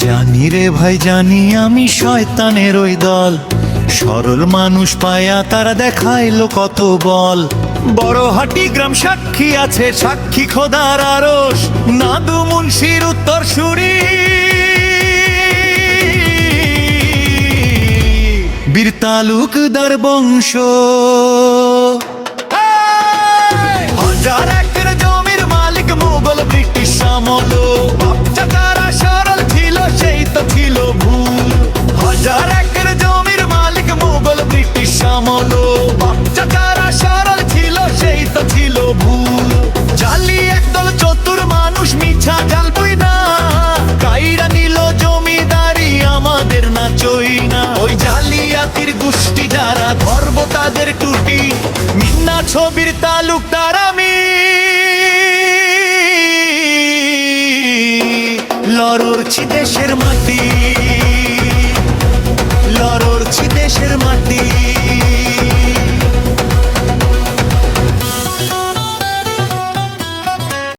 জানি রে ভাই জানি আমি শয়তানের ওই দল, সরল মানুষ পায়া তারা দেখাইলো কত বল। বড় হাটি গ্রাম সাক্ষী আছে, সাক্ষী খোদার আরশ, নাদু মুন্সির উত্তর সুরি, বীর তালুকদার বংশ। হাজার একর জমির মালিক মুঘল ব্রিটিশ আমল, বাপচাচারা সরল ছিল সেই তো ছিল ভুল। হাজার একর জমির মালিক মুঘল ব্রিটিশ আমল, বাপচাচারা সরল ছিল সেই তো ছিল ভুল। জালি একদল চতুর মানুষ মিছা জাল বই না, কাইরা নিল জমিদারি আমাদের না চই না। ওই জালিয়াতির গোষ্ঠী যারা ধর্ম তাদের টুটি, মিন্না ছবির তালুকদার আমি, লড়ছি দেশের মাটি।